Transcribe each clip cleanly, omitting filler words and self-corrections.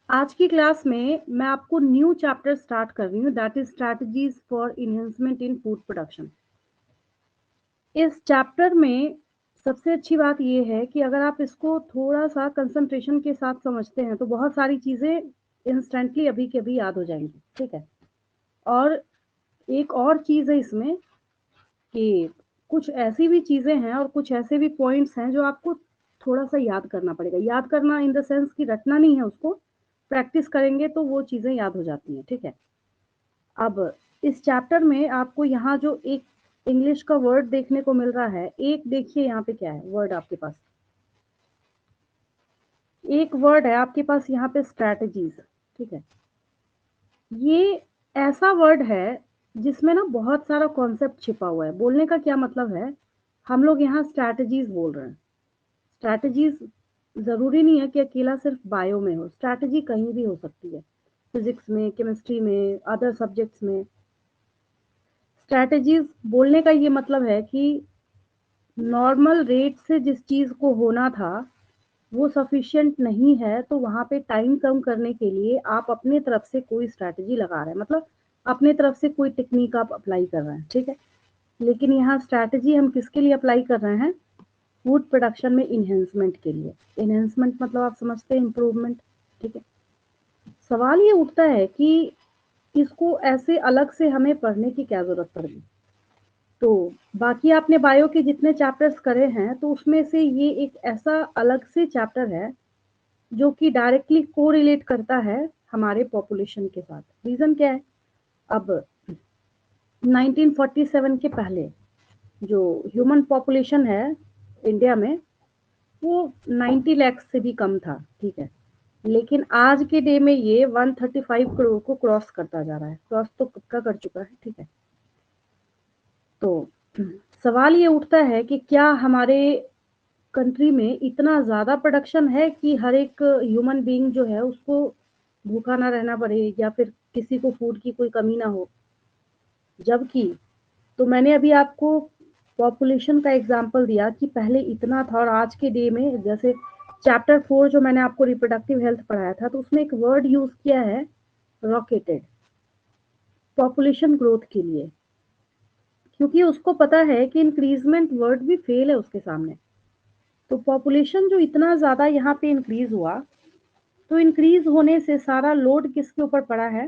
आज की क्लास में मैं आपको न्यू चैप्टर स्टार्ट कर रही हूँ, that is strategies for enhancement in food production. इस चैप्टर में सबसे अच्छी बात ये है कि अगर आप इसको थोड़ा सा कंसंट्रेशन के साथ समझते हैं तो बहुत सारी चीज़ें इंस्टेंटली अभी के अभी याद हो जाएंगी। ठीक है। और एक और चीज़ है इसमें कि कुछ ऐसी भी चीज़ें हैं और कुछ ऐसे भी पॉइंट्स हैं जो आपको थोड़ा सा याद करना पड़ेगा। याद करना इन द सेंस कि रटना नहीं है उसको, प्रैक्टिस करेंगे तो वो चीज़ें याद हो जाती हैं। ठीक है। अब इस चैप्टर में आपको यहाँ जो एक इंग्लिश का वर्ड देखने को मिल रहा है, एक देखिए यहाँ पे क्या है वर्ड आपके पास। एक वर्ड है आपके पास यहाँ पे स्ट्रैटेजीज। ठीक है। ये ऐसा वर्ड है जिसमें ना बहुत सारा कॉन्सेप्ट छिपा हुआ है। बोलने का क्या मतलब है, हम लोग यहाँ स्ट्रैटेजीज बोल रहे हैं। स्ट्रैटेजीज जरूरी नहीं है कि अकेला सिर्फ बायो में हो, स्ट्रैटेजी कहीं भी हो सकती है, फिजिक्स में, केमिस्ट्री में, अदर सब्जेक्ट्स में। स्ट्रैटेजीज बोलने का ये मतलब है कि नॉर्मल रेट से जिस चीज़ को होना था वो सफिशिएंट नहीं है, तो वहाँ पे टाइम कम करने के लिए आप अपने तरफ से कोई स्ट्रैटेजी लगा रहे हैं, मतलब अपने तरफ से कोई टेक्निक आप अप्लाई कर रहे हैं। ठीक है। लेकिन यहाँ स्ट्रैटेजी हम किसके लिए अप्लाई कर रहे हैं? फूड प्रोडक्शन में इन्हेंसमेंट के लिए। इन्हेंसमेंट मतलब आप समझते हैं, इम्प्रूवमेंट। ठीक है। सवाल ये उठता है कि इसको ऐसे अलग से हमें पढ़ने की क्या जरूरत पड़ गई। तो बाकी आपने बायो के जितने चैप्टर्स करे हैं तो उसमें से ये एक ऐसा अलग से चैप्टर है जो कि डायरेक्टली कोरिलेट करता है हमारे पॉपुलेशन के साथ। रीजन क्या है? अब 1947 के पहले जो ह्यूमन पॉपुलेशन है इंडिया में वो 90 लाख से भी कम था। ठीक है। लेकिन आज के डे में ये 135 करोड़ को क्रॉस करता जा रहा है। क्रॉस तो कब का कर चुका है। ठीक है। तो सवाल ये उठता है कि क्या हमारे कंट्री में इतना ज़्यादा प्रोडक्शन है कि हर एक ह्यूमन बीइंग जो है उसको भूखा ना रहना पड़े या फिर किसी को फूड की कोई कमी ना हो। जबकि तो मैंने अभी आपको पॉपुलेशन का एग्जांपल दिया कि पहले इतना था और आज के डे में, जैसे चैप्टर 4 जो मैंने आपको रिप्रोडक्टिव हेल्थ पढ़ाया था तो उसमें एक वर्ड यूज किया है, रॉकेटेड, पॉपुलेशन ग्रोथ के लिए। क्योंकि उसको पता है कि इंक्रीजमेंट वर्ड भी फेल है उसके सामने। तो पॉपुलेशन जो इतना ज़्यादा यहाँ पे इंक्रीज हुआ, तो इंक्रीज होने से सारा लोड किसके ऊपर पड़ा है?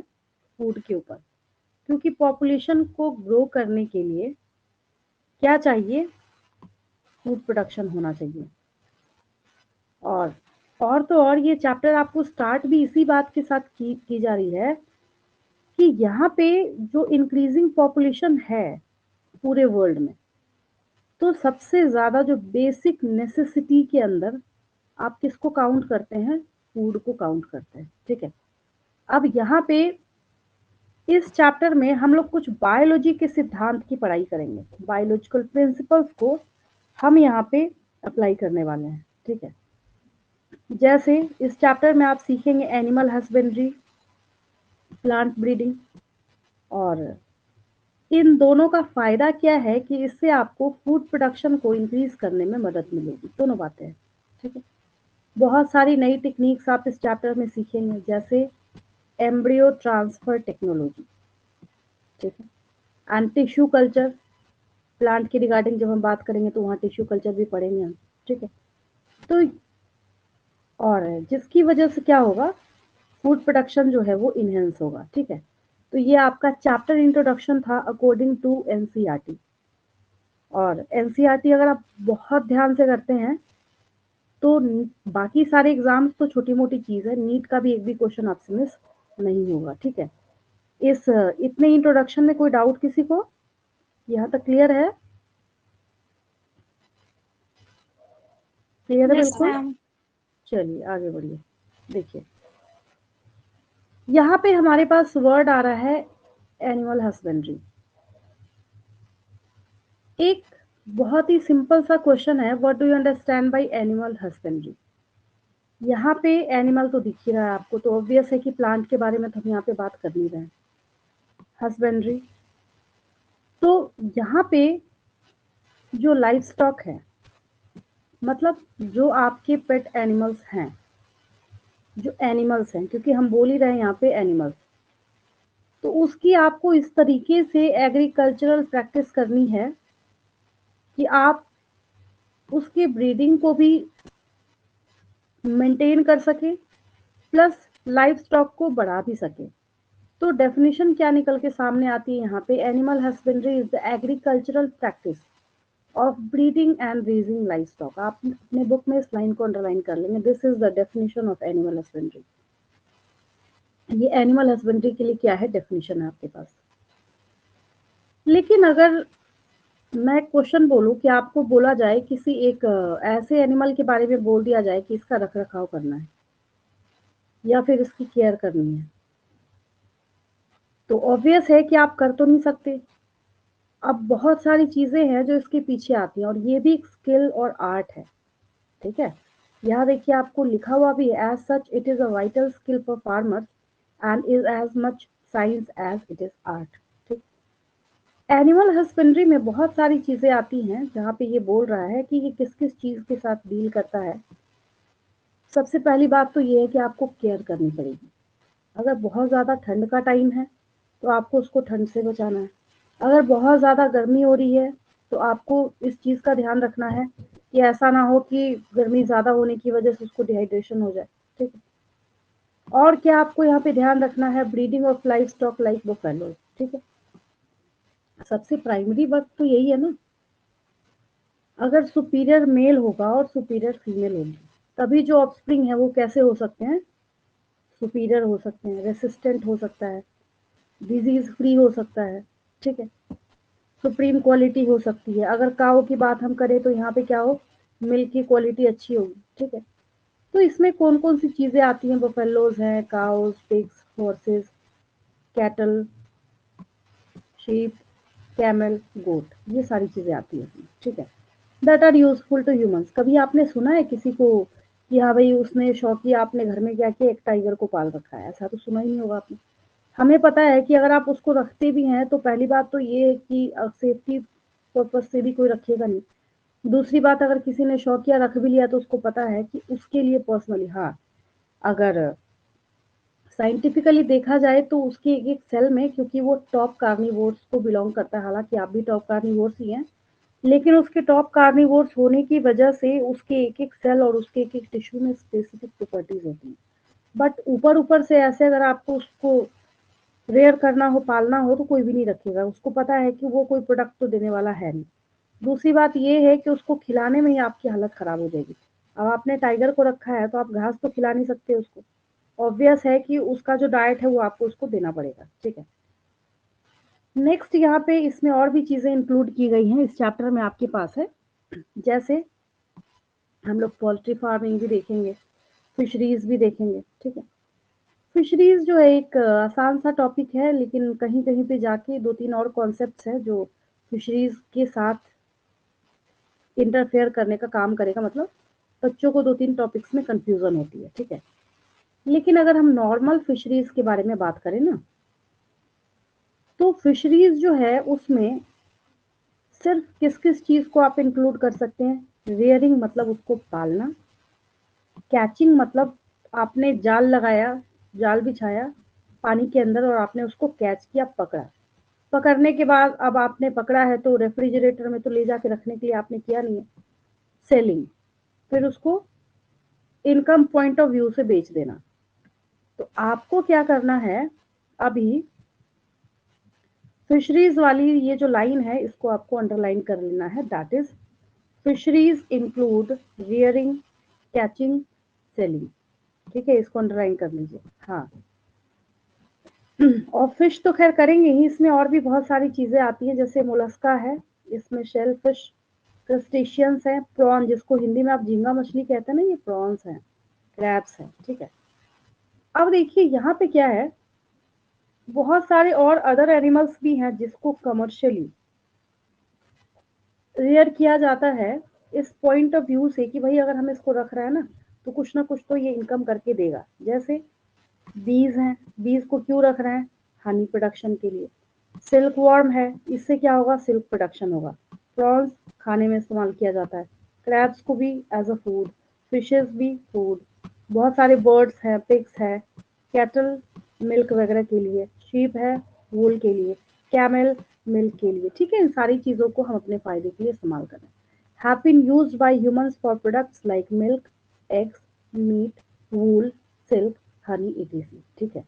फूड के ऊपर। क्योंकि पॉपुलेशन को ग्रो करने के लिए क्या चाहिए? फूड प्रोडक्शन होना चाहिए। और तो और ये चैप्टर आपको स्टार्ट भी इसी बात के साथ की जा रही है कि यहाँ पे जो इंक्रीजिंग पॉपुलेशन है पूरे वर्ल्ड में, तो सबसे ज़्यादा जो बेसिक नेसेसिटी के अंदर आप किसको काउंट करते हैं? फूड को काउंट करते हैं। ठीक है। अब यहाँ पे इस चैप्टर में हम लोग कुछ बायोलॉजी के सिद्धांत की पढ़ाई करेंगे। बायोलॉजिकल प्रिंसिपल्स को हम यहाँ पे अप्लाई करने वाले हैं। ठीक है। जैसे इस चैप्टर में आप सीखेंगे एनिमल हस्बेंड्री, प्लांट ब्रीडिंग, और इन दोनों का फायदा क्या है कि इससे आपको फूड प्रोडक्शन को इंक्रीज करने में मदद मिलेगी। दोनों बातें हैं। ठीक है। बहुत सारी नई टेक्निक्स आप इस चैप्टर में सीखेंगे, जैसे एम्ब्रियो ट्रांसफर टेक्नोलॉजी। ठीक है। एंड टिश्यू कल्चर, प्लांट की रिगार्डिंग जब हम बात करेंगे तो वहाँ टिश्यू कल्चर भी पढ़ेंगे हम। ठीक है। तो और जिसकी वजह से क्या होगा, फूड प्रोडक्शन जो है वो इनहेंस होगा। ठीक है। तो ये आपका चैप्टर इंट्रोडक्शन था अकॉर्डिंग टू एनसीईआरटी। और एनसीईआरटी अगर आप बहुत ध्यान से करते हैं तो बाकी सारे एग्जाम्स तो छोटी मोटी चीज है, नीट का भी एक भी क्वेश्चन आपसे मिस नहीं होगा। ठीक है। इस इतने इंट्रोडक्शन में कोई डाउट किसी को? यहाँ तक क्लियर है? क्लियर है यस बिल्कुल? मैम। चलिए आगे बढ़िए। देखिए यहाँ पे हमारे पास वर्ड आ रहा है एनिमल हस्बेंड्री। एक बहुत ही सिंपल सा क्वेश्चन है, what do you understand by animal husbandry? यहाँ पे एनिमल तो दिख ही रहा है आपको, तो ऑब्वियस है कि प्लांट के बारे में तो हम यहाँ पे बात कर नहीं रहे हैं। हस्बेंड्री, तो यहाँ पे जो लाइफ स्टॉक है, मतलब जो आपके पेट एनिमल्स हैं, जो एनिमल्स हैं, क्योंकि हम बोल ही रहे हैं यहाँ पे एनिमल्स, तो उसकी आपको इस तरीके से एग्रीकल्चरल प्रैक्टिस करनी है कि आप उसके ब्रीडिंग को भी मेंटेन कर सके प्लस लाइफ स्टॉक को बढ़ा भी सके। तो डेफिनेशन क्या निकल के सामने आती है यहाँ पे, animal husbandry is the agricultural practice of breeding and raising life stock. आप अपने बुक में इस लाइन को अंडरलाइन कर लेंगे, this is the definition of animal husbandry. ये एनिमल हस्बेंड्री के लिए क्या है, डेफिनेशन है आपके पास। लेकिन अगर मैं क्वेश्चन बोलूं कि आपको बोला जाए किसी एक ऐसे एनिमल के बारे में बोल दिया जाए कि इसका रख रखाव करना है या फिर इसकी केयर करनी है, तो ऑब्वियस है कि आप कर तो नहीं सकते। अब बहुत सारी चीजें हैं जो इसके पीछे आती हैं और ये भी एक स्किल और आर्ट है, ठीक है। यहाँ देखिए आपको लिखा हुआ भी है, as such it is a vital skill for farmers and is as much science as it is art, ठीक। एनिमल हस्बेंड्री में बहुत सारी चीजें आती हैं जहाँ पे ये बोल रहा है कि ये किस किस चीज के साथ डील करता है। सबसे पहली बात तो ये है कि आपको केयर करनी पड़ेगी। अगर बहुत ज़्यादा ठंड का टाइम है तो आपको उसको ठंड से बचाना है। अगर बहुत ज़्यादा गर्मी हो रही है तो आपको इस चीज़ का ध्यान रखना है कि ऐसा ना हो कि गर्मी ज़्यादा होने की वजह से उसको डिहाइड्रेशन हो जाए, ठीक है। और क्या आपको यहाँ पे ध्यान रखना है, breeding of life stock like buffalo, ठीक है। सबसे प्राइमरी बात तो यही है ना, अगर सुपीरियर मेल होगा और सुपीरियर फीमेल होगी तभी जो ऑफस्प्रिंग है वो कैसे हो सकते हैं, सुपीरियर हो सकते हैं, रेसिस्टेंट हो सकता है, डिजीज फ्री हो सकता है, ठीक है, सुप्रीम क्वालिटी हो सकती है। अगर काऊ की बात हम करें तो यहाँ पे क्या हो, मिल्क की क्वालिटी अच्छी होगी, ठीक है। तो इसमें कौन कौन सी चीजें आती हैं, बफेलोज हैं, cows, pigs, horses, cattle, sheep, camel, goat, ये सारी चीजें आती हैं, ठीक है, that are useful to humans. कभी आपने सुना है किसी को कि हाँ भाई उसने शौकिया आपने घर में क्या किया, एक टाइगर को पाल रखा है, ऐसा तो सुना ही नहीं होगा आपने। हमें पता है कि अगर आप उसको रखते भी हैं तो पहली बात तो ये है कि सेफ्टी पर्पज से भी कोई रखेगा नहीं। दूसरी बात, अगर किसी ने शौकिया रख भी लिया तो उसको पता है कि उसके लिए पर्सनली, हाँ, अगर साइंटिफिकली देखा जाए तो उसके एक एक सेल में, क्योंकि वो टॉप कार्निवोर्स को बिलोंग करता है, हालांकि आप भी टॉप कार्निवोर्स ही हैं, लेकिन उसके टॉप कार्निवोर्स होने की वजह से उसके एक एक सेल और उसके एक एक टिश्यू में स्पेसिफिक प्रॉपर्टीज होती हैं। बट ऊपर ऊपर से ऐसे अगर आपको उसको रेयर करना हो, पालना हो, तो कोई भी नहीं रखेगा, उसको पता है कि वो कोई प्रोडक्ट तो देने वाला है नहीं। दूसरी बात ये है कि उसको खिलाने में ही आपकी हालत खराब हो जाएगी। अब आपने टाइगर को रखा है तो आप घास तो खिला नहीं सकते उसको, ऑब्वियस है कि उसका जो डाइट है वो आपको उसको देना पड़ेगा, ठीक है। नेक्स्ट यहाँ पे इसमें और भी चीजें इंक्लूड की गई हैं, इस चैप्टर में आपके पास है, जैसे हम लोग पोल्ट्री फार्मिंग भी देखेंगे, फिशरीज भी देखेंगे, ठीक है। फिशरीज जो है एक आसान सा टॉपिक है, लेकिन कहीं कहीं पे जाके दो तीन और कॉन्सेप्ट्स हैं जो फिशरीज के साथ इंटरफेयर करने का काम करेगा, मतलब बच्चों को दो तीन टॉपिक्स में कंफ्यूजन होती है, ठीक है। लेकिन अगर हम नॉर्मल फिशरीज के बारे में बात करें ना, तो फिशरीज जो है उसमें सिर्फ किस किस चीज को आप इंक्लूड कर सकते हैं, रेयरिंग मतलब उसको पालना, कैचिंग मतलब आपने जाल लगाया, जाल बिछाया पानी के अंदर और आपने उसको कैच किया, पकड़ा, पकड़ने के बाद अब आपने पकड़ा है तो रेफ्रिजरेटर में तो ले जाके रखने के लिए आपने किया नहीं है, सेलिंग, फिर उसको इनकम पॉइंट ऑफ व्यू से बेच देना। तो आपको क्या करना है, अभी फिशरीज वाली ये जो लाइन है इसको आपको अंडरलाइन कर लेना है, that is fisheries include rearing, catching, selling, ठीक है, इसको अंडरलाइन कर लीजिए। हाँ, और फिश तो खैर करेंगे ही, इसमें और भी बहुत सारी चीजें आती हैं, जैसे मोलस्का है, इसमें शेल फिश, क्रस्टेशियंस हैं, प्रॉन जिसको हिंदी में आप झींगा मछली कहते हैं ना, ये प्रॉन्स हैं, क्रैब्स हैं, ठीक है। अब देखिए यहाँ पे क्या है, बहुत सारे और अदर एनिमल्स भी हैं जिसको कमर्शियली रेयर किया जाता है, इस पॉइंट ऑफ व्यू से कि भाई अगर हम इसको रख रहे हैं ना तो कुछ ना कुछ तो ये इनकम करके देगा। जैसे बीज हैं, बीज को क्यों रख रहे हैं, हनी प्रोडक्शन के लिए। सिल्क वॉर्म है, इससे क्या होगा, सिल्क प्रोडक्शन होगा। प्रॉन्स खाने में इस्तेमाल किया जाता है, क्रैब्स को भी एज अ फूड, फिशेस भी फूड, बहुत सारे बर्ड्स हैं, पिग्स है, कैटल मिल्क वगैरह के लिए, शीप है वूल के लिए, कैमल मिल्क के लिए, ठीक है। इन सारी चीज़ों को हम अपने फ़ायदे के लिए इस्तेमाल कर रहे हैं। Have been used by humans for products like milk, eggs, meat, wool, silk, honey etc, ठीक है।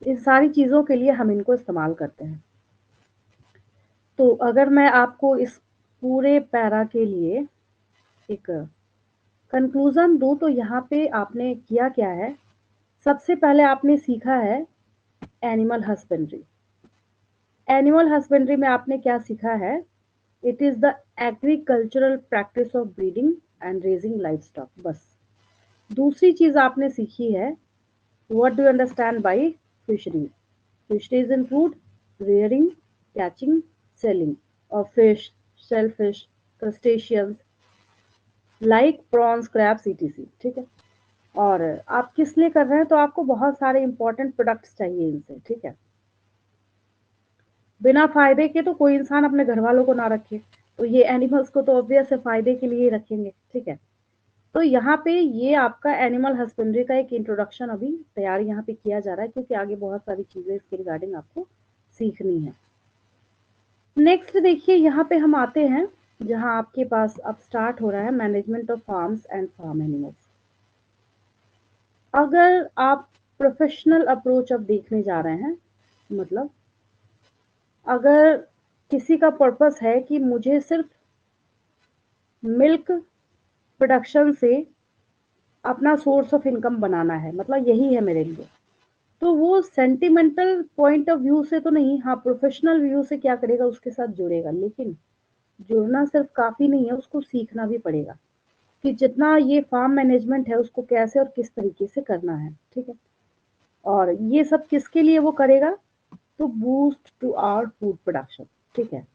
इन सारी चीज़ों के लिए हम इनको इस्तेमाल करते हैं। तो अगर मैं आपको इस पूरे पैरा के लिए एक कंक्लूज़न दूँ तो यहाँ पे आपने किया क्या है, सबसे पहले आपने सीखा है एनिमल हस्बेंड्री। एनिमल हस्बेंड्री में आपने क्या सीखा है? It is the agricultural practice of breeding and raising livestock, बस। दूसरी चीज़ आपने सीखी है, what do you understand by fisheries? Fisheries include rearing, catching, selling of fish, shellfish, crustaceans like prawns, crabs etc, ठीक है। और आप किस लिए कर रहे हैं? तो आपको बहुत सारे इंपॉर्टेंट प्रोडक्ट्स चाहिए इनसे, ठीक है। बिना फायदे के तो कोई इंसान अपने घर वालों को ना रखे, तो ये एनिमल्स को तो ऑब्वियस है फायदे के लिए ही रखेंगे, ठीक है। तो यहाँ पे ये आपका एनिमल हस्बेंड्री का एक इंट्रोडक्शन अभी तैयार यहाँ पे किया जा रहा है, क्योंकि आगे बहुत सारी चीजें इसके रिगार्डिंग आपको सीखनी है। नेक्स्ट देखिए, यहाँ पे हम आते हैं जहाँ आपके पास अब स्टार्ट हो रहा है management of farms and farm animals. अगर आप प्रोफेशनल अप्रोच अब देखने जा रहे हैं, मतलब अगर किसी का पर्पस है कि मुझे सिर्फ मिल्क प्रोडक्शन से अपना सोर्स ऑफ इनकम बनाना है, मतलब यही है मेरे लिए, तो वो सेंटिमेंटल पॉइंट ऑफ व्यू से तो नहीं, हाँ प्रोफेशनल व्यू से क्या करेगा, उसके साथ जुड़ेगा। लेकिन जुड़ना सिर्फ काफी नहीं है, उसको सीखना भी पड़ेगा कि जितना ये फार्म मैनेजमेंट है उसको कैसे और किस तरीके से करना है, ठीक है। और ये सब किसके लिए वो करेगा? to boost to our food production, ठीक है।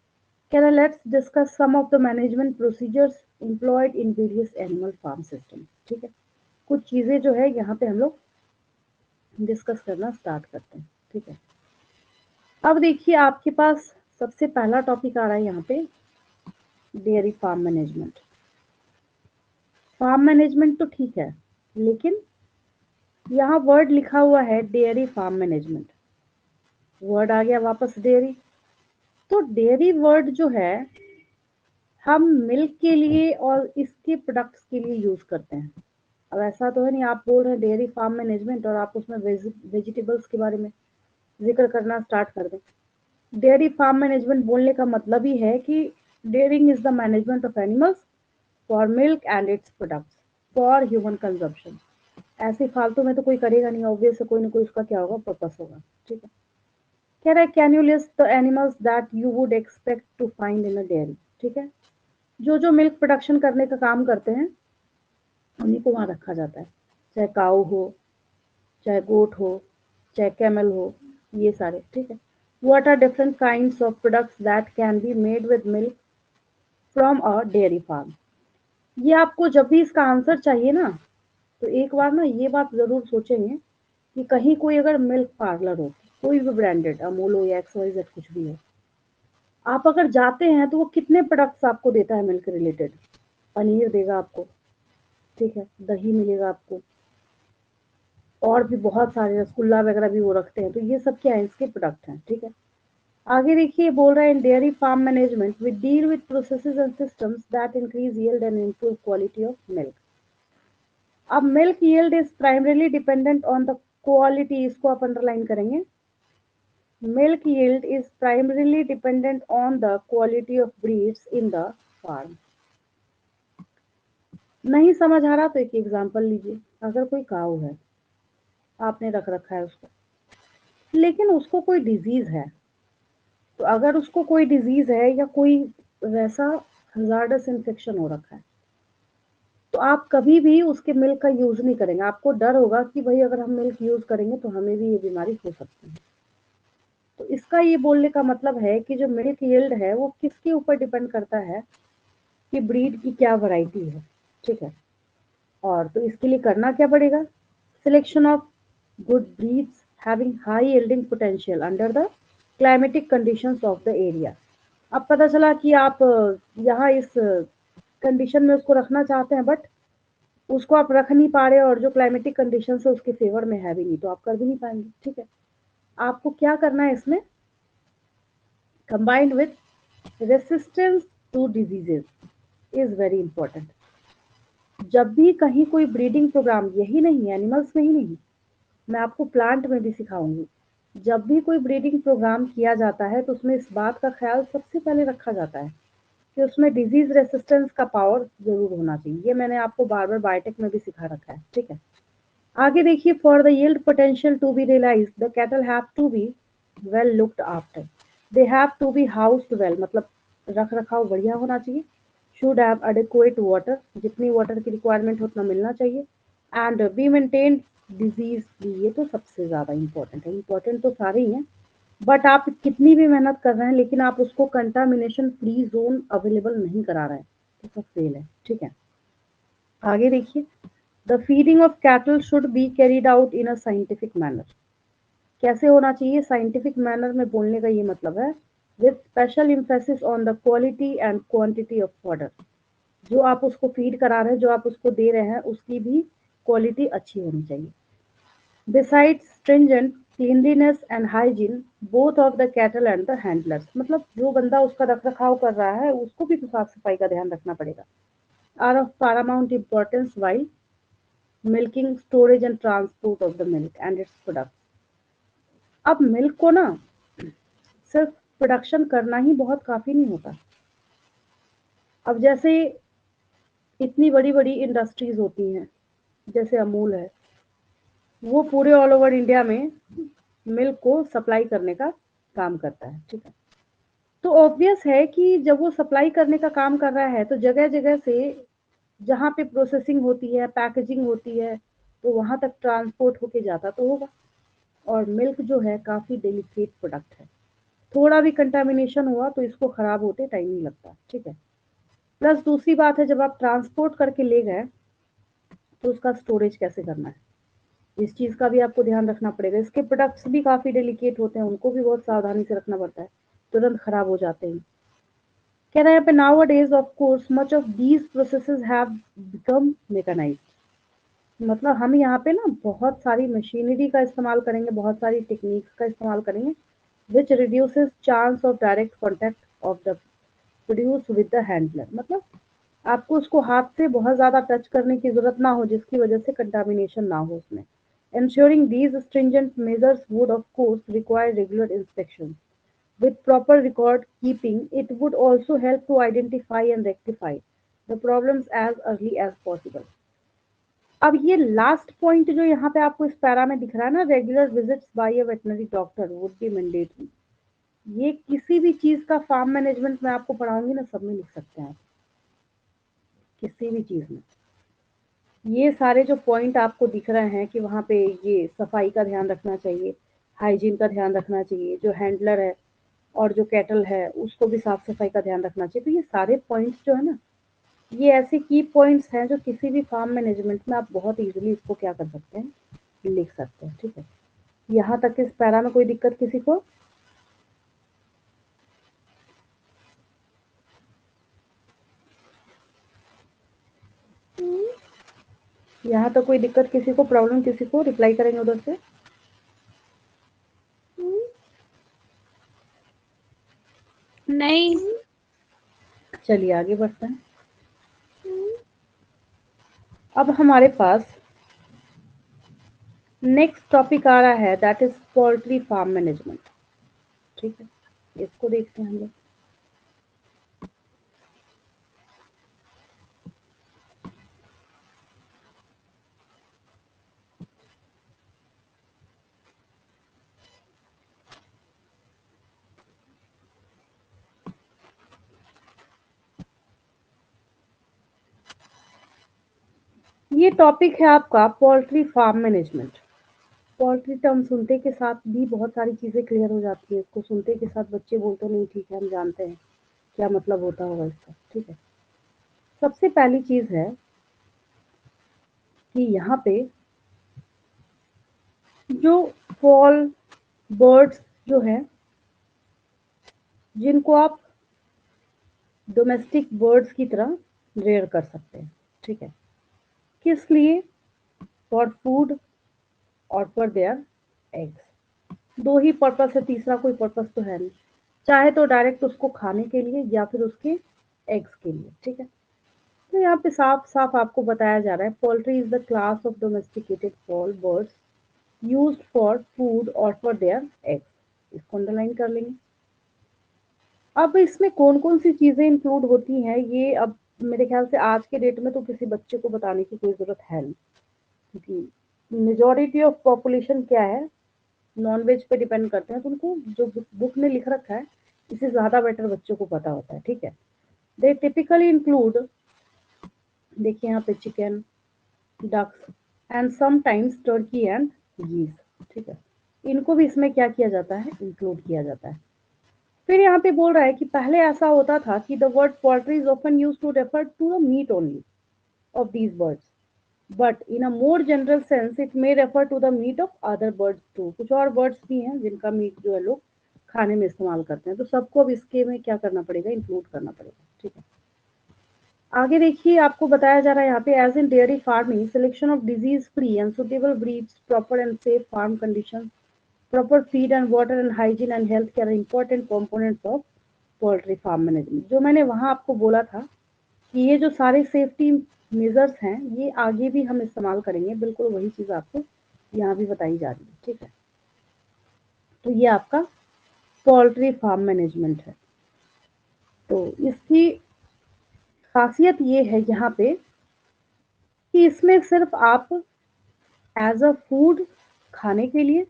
Can I let's discuss some of the management procedures employed in various animal farm systems, ठीक है। कुछ चीजें जो है यहाँ पे हम लोग डिस्कस करना स्टार्ट करते हैं, ठीक है। अब देखिए आपके पास सबसे पहला टॉपिक आ रहा है यहाँ पे, dairy farm management. Farm management तो ठीक है, लेकिन यहाँ वर्ड लिखा हुआ है डेयरी फार्म मैनेजमेंट, वर्ड आ गया वापस डेयरी। तो डेयरी वर्ड जो है हम मिल्क के लिए और इसके प्रोडक्ट्स के लिए यूज करते हैं। अब ऐसा तो है नहीं आप बोल रहे हैं डेयरी फार्म मैनेजमेंट और आप उसमें वेजिटेबल्स के बारे में जिक्र करना स्टार्ट कर दें। डेयरी फार्म मैनेजमेंट बोलने का मतलब ही है कि dairying is the management of animals for milk and its products for human consumption. ऐसे फालतू में तो कोई करेगा नहीं, ऑब्वियस है, कोई ना कोई उसका क्या होगा, पर्पस होगा, ठीक है। कह रहा है can you list the animals that you would expect to find in a dairy, ठीक है। जो जो मिल्क प्रोडक्शन करने का काम करते हैं उन्हीं को वहाँ रखा जाता है, चाहे काऊ हो, चाहे गोट हो, चाहे कैमल हो, ये सारे, ठीक है। What are different kinds of products that can be made with milk from a dairy farm? ये आपको जब भी इसका आंसर चाहिए ना, तो एक बार ना ये बात जरूर सोचेंगे कि कहीं कोई अगर मिल्क पार्लर हो, कोई भी ब्रांडेड, अमूल हो या XYZ कुछ भी हो, आप अगर जाते हैं तो वो कितने प्रोडक्ट्स आपको देता है मिल्क रिलेटेड। पनीर देगा आपको, ठीक है, दही मिलेगा आपको, और भी बहुत सारे रसगुल्ला वगैरह भी वो रखते हैं, तो ये सब क्या है, इसके प्रोडक्ट हैं, ठीक है। आगे देखिए बोल रहा है in dairy farm management we deal with processes and systems that increase yield and improve quality of milk. अब milk yield is primarily dependent on the quality, इसको आप अंडरलाइन करेंगे। Milk yield is primarily dependent on the quality of breeds in the farm. नहीं समझ आ रहा तो एक example लीजिए। अगर कोई काऊ है, आपने रख रखा है उसको, लेकिन उसको कोई डिजीज है, तो अगर उसको कोई डिजीज है या कोई वैसा हजार्डस इन्फेक्शन हो रखा है, तो आप कभी भी उसके मिल्क का यूज नहीं करेंगे। आपको डर होगा कि भाई अगर हम मिल्क यूज करेंगे तो हमें भी ये बीमारी हो सकती है। तो इसका ये बोलने का मतलब है कि जो मिल्क यील्ड है वो किसके ऊपर डिपेंड करता है कि ब्रीड की क्या वैरायटी है, ठीक है। और तो इसके लिए करना क्या पड़ेगा? Selection of good breeds having high yielding potential under the climatic conditions of the area. अब पता चला कि आप यहाँ इस कंडीशन में उसको रखना चाहते हैं, बट उसको आप रख नहीं पा रहे और जो क्लाइमेटिक कंडीशन है उसके फेवर में है भी नहीं, तो आप कर भी नहीं पाएंगे। ठीक है, आपको क्या करना है इसमें, combined with resistance to diseases is very important. जब भी कहीं कोई ब्रीडिंग प्रोग्राम, यही नहीं एनिमल्स में ही नहीं, मैं आपको प्लांट में भी सिखाऊंगी, जब भी कोई ब्रीडिंग प्रोग्राम किया जाता है तो उसमें इस बात का ख्याल सबसे पहले रखा जाता है कि उसमें डिजीज रेसिस्टेंस का पावर जरूर होना चाहिए। ये मैंने आपको बार बार बायोटेक में भी सिखा रखा है। ठीक है, आगे देखिए, for the yield potential to be realise the cattle have to be well looked after, they have to be housed well, मतलब रख रखाव बढ़िया होना चाहिए। शुड हैव एडिक्वेट वाटर, जितनी वाटर की रिक्वायरमेंट उतना मिलना चाहिए। And be maintain disease free, ये तो सबसे ज्यादा इंपॉर्टेंट है। इंपॉर्टेंट तो सारे ही हैं, बट आप कितनी भी मेहनत कर रहे हैं लेकिन आप उसको कंटामिनेशन फ्री जोन अवेलेबल नहीं करा रहे हैं तो सब फेल है। ठीक है, आगे देखिए, the feeding of cattle should be carried out in a scientific manner. कैसे होना चाहिए साइंटिफिक मैनर में, बोलने का ये मतलब है with special emphasis on the quality and quantity of fodder. जो आप उसको फीड करा रहे हैं, जो आप उसको दे रहे हैं, उसकी भी क्वालिटी अच्छी होनी चाहिए। Besides stringent cleanliness and hygiene, both of the cattle and the handlers, मतलब जो बंदा उसका रख रखाव कर रहा है उसको भी तो साफ सफाई का ध्यान रखना पड़ेगा, are of paramount importance while milking, storage and transport of the milk and its products। अब मिल्क को ना सिर्फ प्रोडक्शन करना ही बहुत काफी नहीं होता। अब जैसे इतनी बड़ी बड़ी इंडस्ट्रीज होती हैं, जैसे अमूल है, वो पूरे ऑल ओवर इंडिया में मिल्क को सप्लाई करने का काम करता है। ठीक है, तो ऑब्वियस है कि जब वो सप्लाई करने का काम कर रहा है तो जगह जगह से जहाँ पे प्रोसेसिंग होती है, पैकेजिंग होती है, तो वहां तक ट्रांसपोर्ट होके जाता तो होगा। और मिल्क जो है काफी डेलिकेट प्रोडक्ट है, थोड़ा भी कंटामिनेशन हुआ तो इसको खराब होते टाइम नहीं लगता। ठीक है, प्लस दूसरी बात है, जब आप ट्रांसपोर्ट करके ले गए तो उसका स्टोरेज कैसे करना है, इस चीज का भी आपको ध्यान रखना पड़ेगा। इसके प्रोडक्ट्स भी काफी डेलिकेट होते हैं, उनको भी बहुत सावधानी से रखना पड़ता है, तुरंत खराब हो जाते हैं। कह रहे हैं पे nowadays of course much of these processes have become mechanized, मतलब हम यहाँ पे ना बहुत सारी मशीनरी का इस्तेमाल करेंगे, बहुत सारी टेक्निक्स का इस्तेमाल करेंगे which reduces chance of direct contact of the produce with the handler, मतलब आपको उसको हाथ से बहुत ज्यादा टच करने की जरूरत ना हो जिसकी वजह से कंटामिनेशन ना हो उसमें। Ensuring these stringent measures would of course require regular inspections. With proper record keeping, it would also help to identify and rectify the problems as early as possible. अब ये लास्ट पॉइंट जो यहाँ पे आपको इस पैरा में दिख रहा है ना, regular visits by a veterinary doctor would be mandatory, ये किसी भी चीज का फार्म मैनेजमेंट में आपको पढ़ाऊंगी ना, सब में लिख सकते हैं आप, किसी भी चीज में। ये सारे जो पॉइंट आपको दिख रहे हैं कि वहाँ पे ये सफाई का ध्यान रखना चाहिए, हाइजीन का ध्यान रखना चाहिए, जो हैंडलर है और जो कैटल है उसको भी साफ सफाई का ध्यान रखना चाहिए, तो ये सारे पॉइंट्स जो है ना, ये ऐसे की पॉइंट्स हैं जो किसी भी फार्म मैनेजमेंट में आप बहुत इजीली इसको क्या कर सकते हैं, लिख सकते हैं। ठीक है, यहाँ तक इस पैरा में कोई दिक्कत किसी को? यहाँ तक कोई दिक्कत किसी को, प्रॉब्लम किसी को, रिप्लाई करेंगे उधर से। नहीं। चलिए आगे बढ़ते हैं। अब हमारे पास नेक्स्ट टॉपिक आ रहा है, that is poultry farm management. ठीक है, इसको देखते हैं हम लोग। ये टॉपिक है आपका poultry farm management. Poultry term सुनते के साथ भी बहुत सारी चीजें क्लियर हो जाती है, इसको सुनते के साथ बच्चे बोलते नहीं ठीक है हम जानते हैं क्या मतलब होता होगा इसका। ठीक है, सबसे पहली चीज है कि यहाँ पे जो फॉल बर्ड्स जो है, जिनको आप डोमेस्टिक बर्ड्स की तरह रेयर कर सकते हैं। ठीक है, किस लिए? फॉर फूड और फॉर देयर एग्स। दो ही पर्पस है, तीसरा कोई पर्पस तो है नहीं। चाहे तो डायरेक्ट उसको खाने के लिए या फिर उसके एग्स के लिए, ठीक है। तो यहाँ पे साफ साफ आपको बताया जा रहा है, poultry is the class of domesticated fall birds used for food और फॉर देयर एग्स। इसको अंडरलाइन कर लेंगे। अब इसमें कौन कौन सी चीजें इंक्लूड होती हैं, ये अब मेरे ख्याल से आज के डेट में तो किसी बच्चे को बताने की कोई जरूरत है नहीं, क्योंकि मेजोरिटी ऑफ पॉपुलेशन क्या है, नॉन वेज पे डिपेंड करते हैं, तो उनको जो बुक में लिख रखा है इससे ज्यादा बेटर बच्चों को पता होता है, ठीक है। दे टिपिकली इंक्लूड, देखिए यहाँ पे chicken, ducks and sometimes turkey and geese, ठीक है। इनको भी इसमें क्या किया जाता है, इंक्लूड किया जाता है। फिर यहाँ पे बोल रहा है कि पहले ऐसा होता था कि the word poultry is often use to refer to the meat only of these birds, but in a more general sense it may refer to the meat of other birds too. कुछ और birds भी हैं जिनका meet जो है लोग खाने में इस्तेमाल करते हैं, तो सबको अब इसके में क्या करना पड़ेगा, इंक्लूड करना पड़ेगा, ठीक है। आगे देखिए आपको बताया जा रहा है यहाँ पे, as in dairy farming selection of disease free and suitable breeds, proper and safe farm conditions, proper feed and water and hygiene and health care important components of poultry farm management. जो मैंने वहां आपको बोला था कि ये जो सारे सेफ्टी मेजर्स हैं ये आगे भी हम इस्तेमाल करेंगे, बिल्कुल वही चीज आपको यहाँ भी बताई जा रही है, ठीक है। तो ये आपका पोल्ट्री फार्म मैनेजमेंट है। तो इसकी खासियत ये है यहाँ पे कि इसमें सिर्फ आप एज अ फूड खाने के लिए,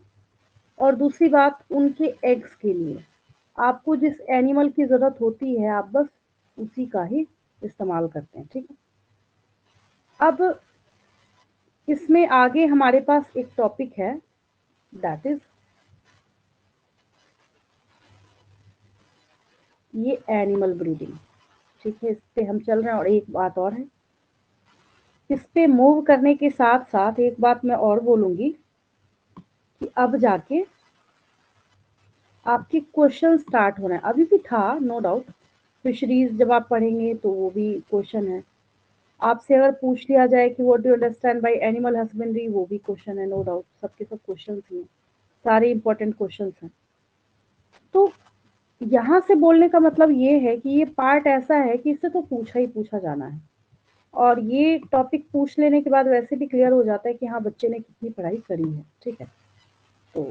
और दूसरी बात उनके एग्स के लिए, आपको जिस एनिमल की जरूरत होती है आप बस उसी का ही इस्तेमाल करते हैं, ठीक है। अब इसमें आगे हमारे पास एक टॉपिक है, दैट इज ये एनिमल ब्रीडिंग, ठीक है। इस पे हम चल रहे हैं। और एक बात और है, इस पे मूव करने के साथ साथ एक बात मैं और बोलूंगी कि अब जाके आपके क्वेश्चन स्टार्ट हो रहे हैं, अभी भी था नो डाउट, फिशरीज जब आप पढ़ेंगे तो वो भी क्वेश्चन है। आपसे अगर पूछ लिया जाए कि what do you understand by animal husbandry, वो भी क्वेश्चन है, नो डाउट, सबके सब क्वेश्चन ही हैं, सारे इंपॉर्टेंट क्वेश्चन हैं। तो यहाँ से बोलने का मतलब ये है कि ये पार्ट ऐसा है कि इससे तो पूछा ही पूछा जाना है, और ये टॉपिक पूछ लेने के बाद वैसे भी क्लियर हो जाता है कि हाँ बच्चे ने कितनी पढ़ाई करी है, ठीक है। तो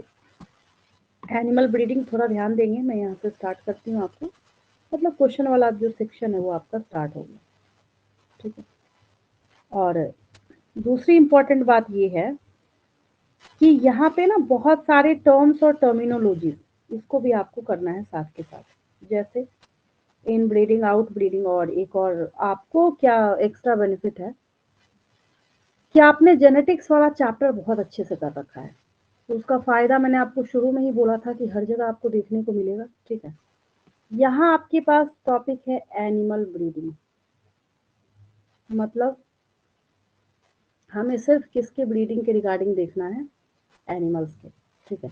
एनिमल ब्रीडिंग थोड़ा ध्यान देंगे, मैं यहाँ से स्टार्ट करती हूँ आपको, मतलब क्वेश्चन वाला जो सेक्शन है वो आपका स्टार्ट हो गया, ठीक है। और दूसरी इंपॉर्टेंट बात ये है कि यहाँ पे ना बहुत सारे टर्म्स और टर्मिनोलॉजीज, इसको भी आपको करना है साथ के साथ, जैसे इन ब्रीडिंग, आउट ब्रीडिंग, और एक और आपको क्या एक्स्ट्रा बेनिफिट है कि आपने जेनेटिक्स वाला चैप्टर बहुत अच्छे से कर रखा है, तो उसका फायदा मैंने आपको शुरू में ही बोला था कि हर जगह आपको देखने को मिलेगा, ठीक है। यहाँ आपके पास टॉपिक है एनिमल ब्रीडिंग, मतलब हमें सिर्फ किसके ब्रीडिंग के रिगार्डिंग देखना है, एनिमल्स के, ठीक है।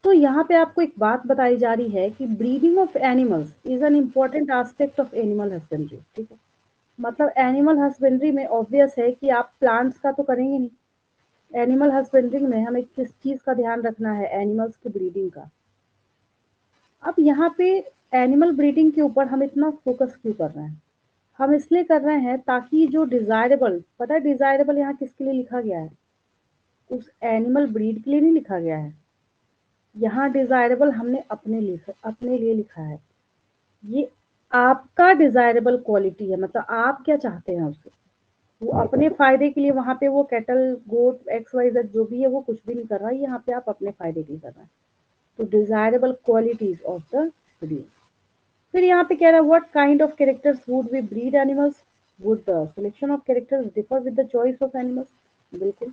तो यहाँ पे आपको एक बात बताई जा रही है कि breeding of animals is an important aspect of animal husbandry, ठीक है। मतलब एनिमल हस्बेंड्री में ऑब्वियस है कि आप प्लांट्स का तो करेंगे नहीं, एनिमल हस्बेंड्री में हमें किस चीज का ध्यान रखना है, एनिमल्स की ब्रीडिंग का। अब यहाँ पे एनिमल ब्रीडिंग के ऊपर हम इतना फोकस क्यों कर रहे हैं, हम इसलिए कर रहे हैं ताकि जो डिजायरेबल, पता है डिजायरेबल यहाँ किसके लिए लिखा गया है, उस एनिमल ब्रीड के लिए नहीं लिखा गया है। यहाँ डिजायरेबल हमने अपने लिए लिखा है, ये आपका डिजायरेबल क्वालिटी है, मतलब आप क्या चाहते हैं उससे, वो अपने फायदे के लिए वहां पे वो कैटल, गोट, एक्स वाई जेड जो भी है वो कुछ भी नहीं कर रहा है, यहाँ पे आप अपने फायदे के लिए कर रहे हैं। तो desirable qualities of the breed. फिर यहाँ पे कह रहा है what kind of characters would we breed animals, would the selection of characters differ with the choice of animals. बिल्कुल,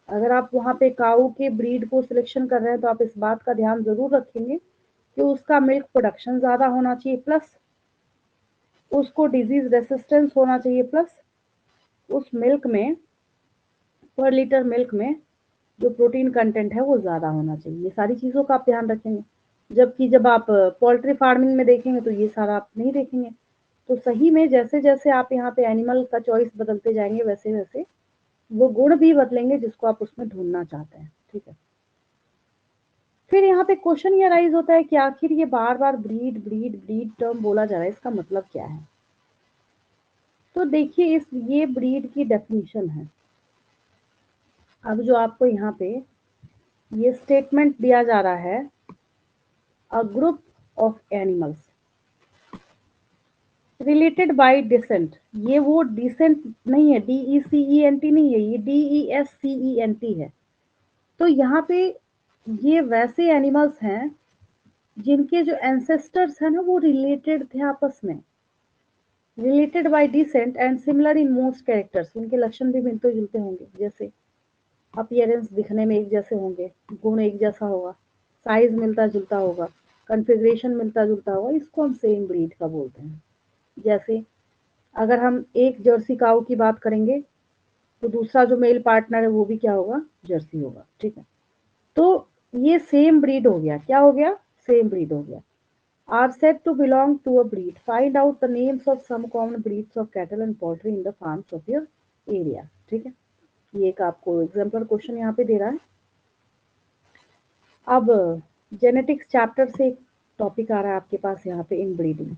अगर आप वहाँ पे काऊ के ब्रीड को सिलेक्शन कर रहे हैं तो आप इस बात का ध्यान जरूर रखेंगे कि उसका मिल्क प्रोडक्शन ज्यादा होना चाहिए, प्लस उसको डिजीज रेसिस्टेंस होना चाहिए, प्लस उस मिल्क में, पर लीटर मिल्क में जो प्रोटीन कंटेंट है वो ज्यादा होना चाहिए। ये सारी चीजों का आप ध्यान रखेंगे, जबकि जब आप पोल्ट्री फार्मिंग में देखेंगे तो ये सारा आप नहीं देखेंगे। तो सही में जैसे जैसे आप यहाँ पे एनिमल का चॉइस बदलते जाएंगे वैसे वैसे वो गुण भी बदलेंगे जिसको आप उसमें ढूंढना चाहते हैं, ठीक है। फिर यहाँ पे क्वेश्चन ये राइज होता है कि आखिर ये बार बार ब्रीड ब्रीड ब्रीड टर्म बोला जा रहा है, इसका मतलब क्या है। तो देखिए ये ब्रीड की डेफिनेशन है। अब जो आपको यहाँ पे ये स्टेटमेंट दिया जा रहा है, a group of animals related by decent, ये वो डिसेंट नहीं है, DECENT नहीं है, ये DESCENT है। तो यहाँ पे ये वैसे एनिमल्स हैं जिनके जो एंसेस्टर्स हैं ना वो रिलेटेड थे आपस में, related by decent and similar in most characters, उनके लक्षण भी मिलते जुलते होंगे, जैसे अपीयरेंस दिखने में एक जैसे होंगे, गुण एक जैसा होगा, साइज मिलता जुलता होगा, कॉन्फ़िगरेशन मिलता जुलता होगा, इसको हम सेम ब्रीड का बोलते हैं। जैसे अगर हम एक जर्सी काऊ की बात करेंगे तो दूसरा जो मेल पार्टनर है वो भी क्या होगा, जर्सी होगा, ठीक है। तो ये सेम ब्रीड हो गया, क्या हो गया, सेम ब्रीड हो गया। Are said to belong to a breed. Find out the names of some common breeds of cattle and poultry in the farms of your area. ठीक है, ये एक आपको एग्जाम्पल क्वेश्चन यहाँ पे दे रहा है। अब जेनेटिक्स चैप्टर से एक टॉपिक आ रहा है आपके पास यहाँ पे, इन ब्रीडिंग।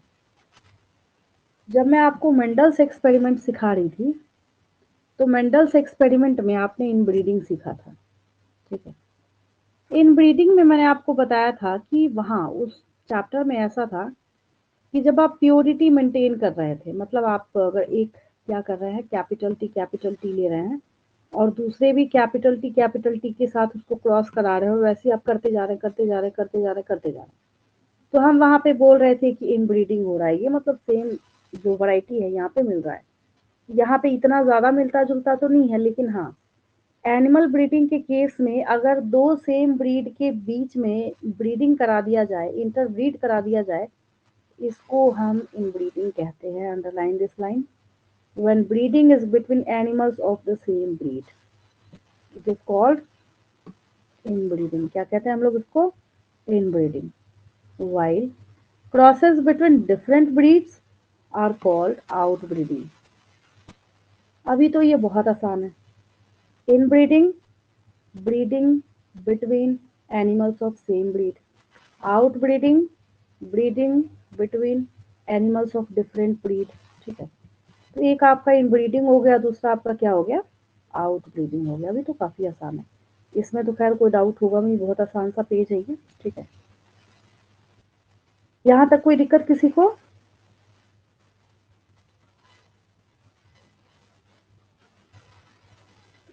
जब मैं आपको मेंडल्स एक्सपेरिमेंट सिखा रही थी तो मेंडल्स एक्सपेरिमेंट में आपने इन ब्रीडिंग सीखा था, ठीक है। इन ब्रीडिंग में मैंने आपको बताया था कि वहाँ उस चैप्टर में ऐसा था कि जब आप प्योरिटी मेंटेन कर रहे थे, मतलब आप अगर एक क्या कर रहे हैं, कैपिटल टी ले रहे हैं और दूसरे भी कैपिटल टी के साथ उसको क्रॉस करा रहे हो, वैसे ही आप करते जा रहे हैं, करते जा रहे हैं, करते जा रहे हैं, करते जा रहे हैं। तो हम वहाँ पे बोल रहे थे कि इन ब्रीडिंग हो रहा है, ये मतलब सेम जो वैरायटी है यहाँ पे मिल रहा है। यहाँ पे इतना ज़्यादा मिलता जुलता तो नहीं है, लेकिन हाँ, एनिमल ब्रीडिंग के केस में अगर दो सेम ब्रीड के बीच में ब्रीडिंग करा दिया जाए, इंटरब्रीड करा दिया जाए, इसको हम इनब्रीडिंग कहते हैं। Underline this line, when breeding is between animals of the same breed, it is called inbreeding. क्या कहते हैं हम लोग इसको, inbreeding. While crosses between different breeds are called outbreeding. अभी तो ये बहुत आसान है। Inbreeding, breeding between animals of same breed. Outbreeding, breeding between animals of different breed, ठीक है। तो एक आपका इनब्रीडिंग हो गया, दूसरा आपका क्या हो गया, आउट ब्रीडिंग हो गया। अभी तो काफी आसान है, इसमें तो खैर कोई डाउट होगा नहीं, बहुत आसान सा पेज है ये, ठीक है। यहाँ तक कोई दिक्कत किसी को,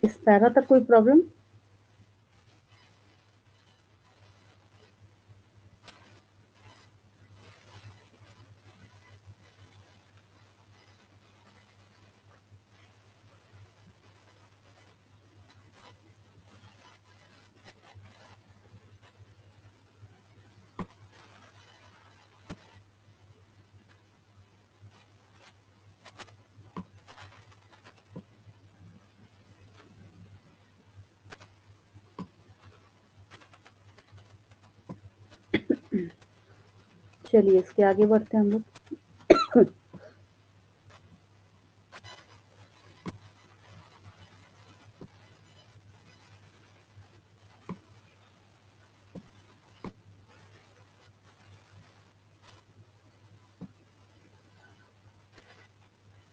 इस पैरा तक कोई प्रॉब्लम। चलिए इसके आगे बढ़ते हैं हम लोग।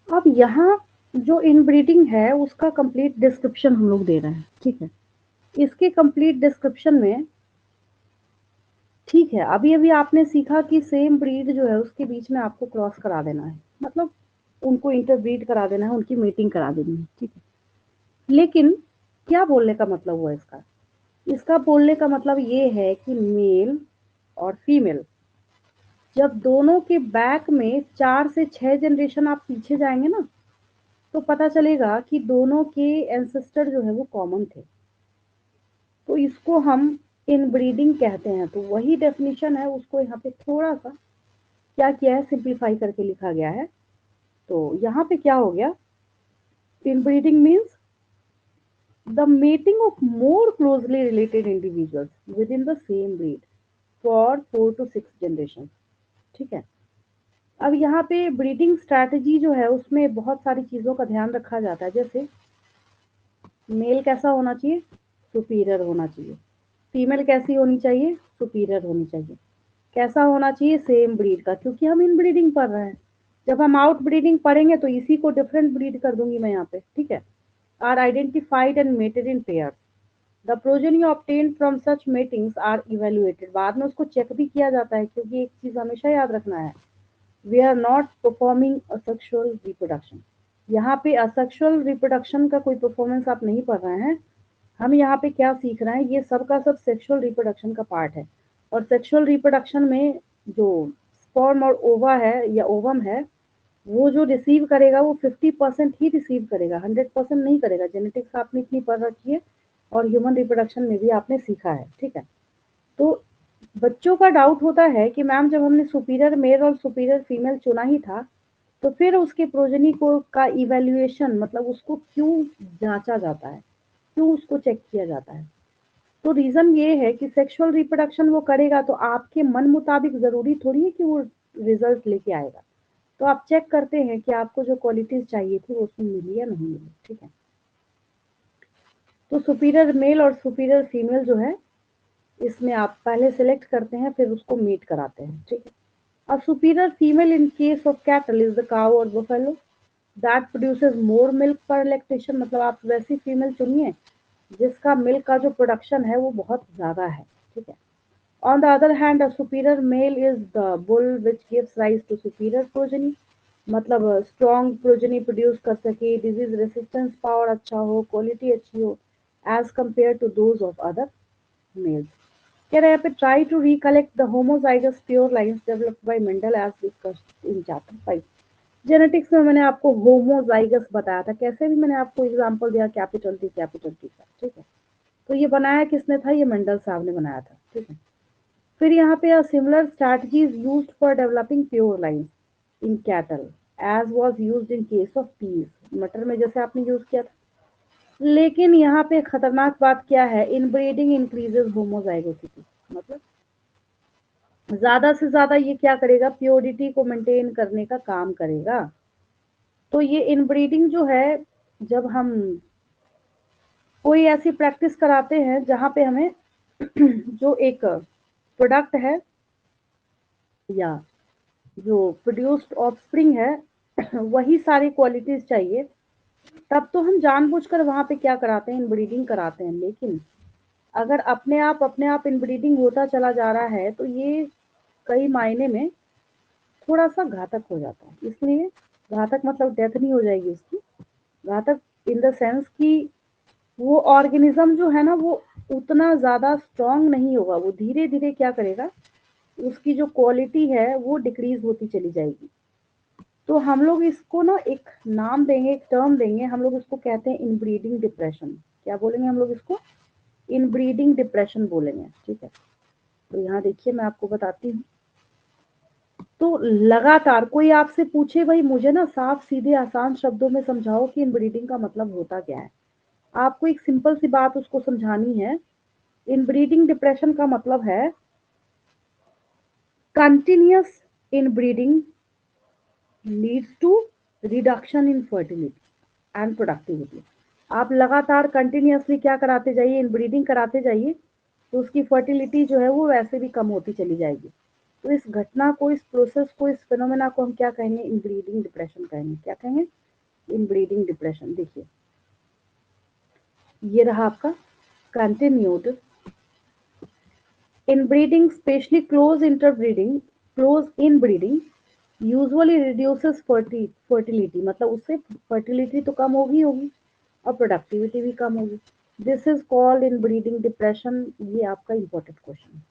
अब यहाँ जो इनब्रीडिंग है उसका कंप्लीट डिस्क्रिप्शन हम लोग दे रहे हैं, ठीक है। इसके कंप्लीट डिस्क्रिप्शन में, ठीक है, अभी अभी आपने सीखा कि सेम ब्रीड जो है उसके बीच में आपको क्रॉस करा देना है, मतलब उनको इंटरब्रीड करा देना है, उनकी मीटिंग करा देनी है, ठीक है। लेकिन क्या बोलने का मतलब हुआ इसका, इसका बोलने का मतलब ये है कि मेल और फीमेल जब दोनों के बैक में 4 से 6 जनरेशन आप पीछे जाएंगे ना, तो पता चलेगा कि दोनों के एंसेस्टर जो है वो कॉमन थे, तो इसको हम इनब्रीडिंग कहते हैं। तो वही डेफिनेशन है, उसको यहाँ पे थोड़ा सा क्या किया है, सिंप्लीफाई करके लिखा गया है। तो यहाँ पे क्या हो गया, inbreeding means the mating of more closely related individuals within the same breed for 4 to 6 generations, ठीक है। अब यहाँ पे ब्रीडिंग स्ट्रैटेजी जो है उसमें बहुत सारी चीज़ों का ध्यान रखा जाता है, जैसे मेल कैसा होना चाहिए, सुपीरियर होना चाहिए, फीमेल कैसी होनी चाहिए, सुपीरियर होनी चाहिए, कैसा होना चाहिए, सेम ब्रीड का, क्योंकि हम इन ब्रीडिंग पढ़ रहे हैं। जब हम आउट ब्रीडिंग पढ़ेंगे तो इसी को डिफरेंट ब्रीड कर दूंगी मैं यहाँ पे, ठीक है। Are identified and mated in pair, the progeny obtained from such matings are evaluated, बाद में उसको चेक भी किया जाता है, क्योंकि एक चीज हमेशा याद रखना है, we are not performing asexual reproduction. यहाँ पे असेक्सुअल रिप्रोडक्शन का कोई परफॉर्मेंस आप नहीं पढ़ रहे हैं, हम यहाँ पे क्या सीख रहे हैं, ये सब का सब सेक्सुअल रिप्रोडक्शन का पार्ट है। और सेक्सुअल रिप्रोडक्शन में जो स्पर्म और ओवा है या ओवम है, वो जो रिसीव करेगा वो 50% ही रिसीव करेगा, 100% नहीं करेगा। जेनेटिक्स आपने इतनी पढ़ रखी है और ह्यूमन रिप्रोडक्शन में भी आपने सीखा है, ठीक है। तो बच्चों का डाउट होता है कि मैम जब हमने सुपीरियर मेल और सुपीरियर फीमेल चुना ही था, तो फिर उसके प्रोजेनी को का इवैल्यूएशन मतलब उसको क्यों जांचा जाता है, क्यों उसको चेक किया जाता है। तो रीजन ये है कि सेक्सुअल रिप्रोडक्शन वो करेगा तो आपके मन मुताबिक जरूरी थोड़ी है कि वो रिजल्ट लेके आएगा। तो आप चेक करते हैं कि आपको जो क्वालिटीज चाहिए थी वो उसमें मिली या नहीं मिली, ठीक है। तो सुपीरियर मेल और सुपीरियर फीमेल जो है, इसमें आप पहले सिलेक्ट करते हैं, फिर उसको मीट कराते हैं, ठीक है। A superior female in case of cattle is the cow or buffalo that produces more milk per lactation, मतलब आप वैसी फीमेल चुनिए जिसका मिल्क का जो प्रोडक्शन है वो बहुत ज्यादा है, ठीक है। On the other hand, a superior male is the bull which gives rise to superior progeny, मतलब स्ट्रॉन्ग प्रोजेनी प्रोड्यूस कर सके, डिजीज रेसिस्टेंस पावर अच्छा हो, क्वालिटी अच्छी हो, as compare to those of other males. कह रहे हैं पे try to recollect the homozygous pure lines developed by Mendel as discussed in chapter 5। Genetics में मैंने आपको होमोजाइगस बताया था, कैसे भी मैंने आपको एग्जांपल दिया, कैपिटल टी का, ठीक है। तो ये बनाया किसने था, ये मेंडल साहब ने बनाया था, ठीक है। फिर यहाँ पे similar strategies used for developing pure lines in cattle as was used in case of peas, मटर में जैसे आपने यूज किया था। लेकिन यहाँ पे खतरनाक बात क्या है, इनब्रीडिंग इंक्रीजेस होमोजाइगोसिटी, मतलब ज्यादा से ज्यादा ये क्या करेगा, प्योरिटी को मेंटेन करने का काम करेगा। तो ये इनब्रीडिंग जो है, जब हम कोई ऐसी प्रैक्टिस कराते हैं जहां पे हमें जो एक प्रोडक्ट है या जो प्रोड्यूस्ड ऑफस्प्रिंग है वही सारी क्वालिटीज चाहिए, तब तो हम जानबूझकर वहां पे क्या कराते हैं, इनब्रीडिंग कराते हैं। लेकिन अगर अपने आप इनब्रीडिंग होता चला जा रहा है तो ये कई मायने में थोड़ा सा घातक हो जाता है। इसलिए घातक मतलब डेथ नहीं हो जाएगी उसकी, घातक इन द सेंस कि वो ऑर्गेनिज्म जो है ना वो उतना ज्यादा स्ट्रांग नहीं होगा, वो धीरे धीरे क्या करेगा, उसकी जो क्वालिटी है वो डिक्रीज होती चली जाएगी। तो हम लोग इसको ना एक नाम देंगे, एक टर्म देंगे, हम लोग इसको कहते हैं इनब्रीडिंग डिप्रेशन। क्या बोलेंगे हम लोग इसको, इनब्रीडिंग डिप्रेशन बोलेंगे, ठीक है। तो यहाँ देखिए मैं आपको बताती हूँ। तो लगातार कोई आपसे पूछे भाई मुझे ना साफ सीधे आसान शब्दों में समझाओ कि इनब्रीडिंग का मतलब होता क्या है, आपको एक सिंपल सी बात उसको समझानी है। इनब्रीडिंग डिप्रेशन का मतलब है continuous inbreeding leads to reduction in fertility and productivity. आप लगातार कंटिन्यूअसली क्या कराते जाइए, इनब्रीडिंग कराते जाइए, तो उसकी फर्टिलिटी जो है वो वैसे भी कम होती चली जाएगी। तो इस घटना को, इस प्रोसेस को, इस फिनोमेना को हम क्या कहेंगे, इनब्रीडिंग डिप्रेशन कहेंगे। क्या कहेंगे, इनब्रीडिंग डिप्रेशन। देखिए ये रहा आपका continued inbreeding, specially close interbreeding, close inbreeding usually reduces fertility, मतलब उससे फर्टिलिटी तो कम होगी और प्रोडक्टिविटी भी कम होगी। This is called inbreeding depression. ये आपका इंपॉर्टेंट क्वेश्चन,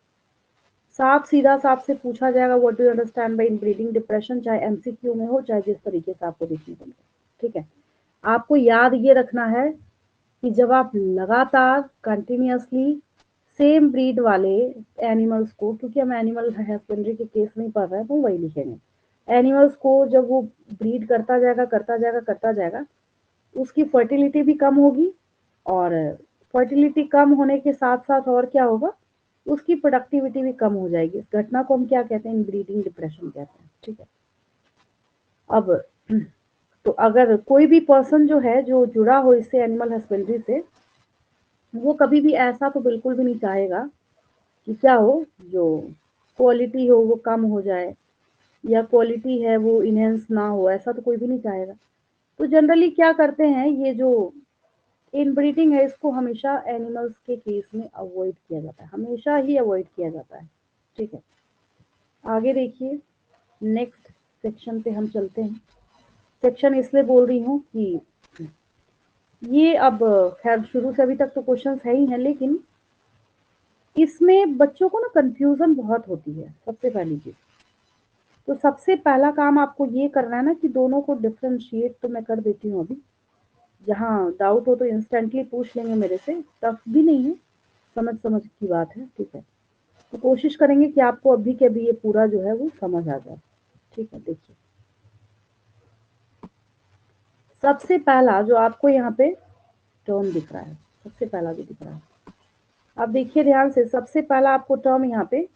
साफ सीधा साफ से पूछा जाएगा, what do you understand by inbreeding depression, चाहे एमसीक्यू में हो चाहे जिस तरीके से आपको देखने को मिले, ठीक है। आपको याद ये रखना है कि जब आप लगातार कंटिन्यूअसली सेम ब्रीड वाले एनिमल्स को, क्योंकि हम एनिमल हस्बेंड्री के केस में पढ़ रहे हैं तो वही लिखेंगे, एनिमल्स को जब वो ब्रीड करता जाएगा उसकी फर्टिलिटी भी कम होगी, और फर्टिलिटी कम होने के साथ साथ और क्या होगा, उसकी प्रोडक्टिविटी भी कम हो जाएगी। इस घटना को हम क्या कहते हैं, इनब्रीडिंग डिप्रेशन कहते हैं, ठीक है। अब तो अगर कोई भी पर्सन जो है जो जुड़ा हो इससे एनिमल हस्बेंड्री से, वो कभी भी ऐसा तो बिल्कुल भी नहीं चाहेगा कि क्या हो, जो क्वालिटी हो वो कम हो जाए या क्वालिटी है वो इनहेंस ना हो, ऐसा तो कोई भी नहीं चाहेगा। तो जनरली क्या करते हैं, ये जो इनब्रीडिंग है इसको हमेशा एनिमल्स के केस में अवॉइड किया जाता है, हमेशा ही अवॉइड किया जाता है। ठीक है, आगे देखिए, नेक्स्ट सेक्शन पे हम चलते हैं। सेक्शन इसलिए बोल रही हूँ कि ये अब खैर शुरू से अभी तक तो क्वेश्चंस है ही हैं, लेकिन इसमें बच्चों को ना कंफ्यूजन बहुत होती है। सबसे पहली चीज, तो सबसे पहला काम आपको ये करना है ना कि दोनों को डिफरेंशिएट तो मैं कर देती हूँ अभी। जहाँ डाउट हो तो इंस्टेंटली पूछ लेंगे मेरे से, टफ भी नहीं है, समझ समझ की बात है। ठीक है, तो कोशिश करेंगे कि आपको अभी के अभी ये पूरा जो है वो समझ आ जाए। ठीक है, देखिए सबसे पहला जो आपको यहाँ पे टर्म दिख रहा है, सबसे पहला जो दिख रहा है, अब देखिए ध्यान से, सबसे पहला आपको टर्म यहाँ पे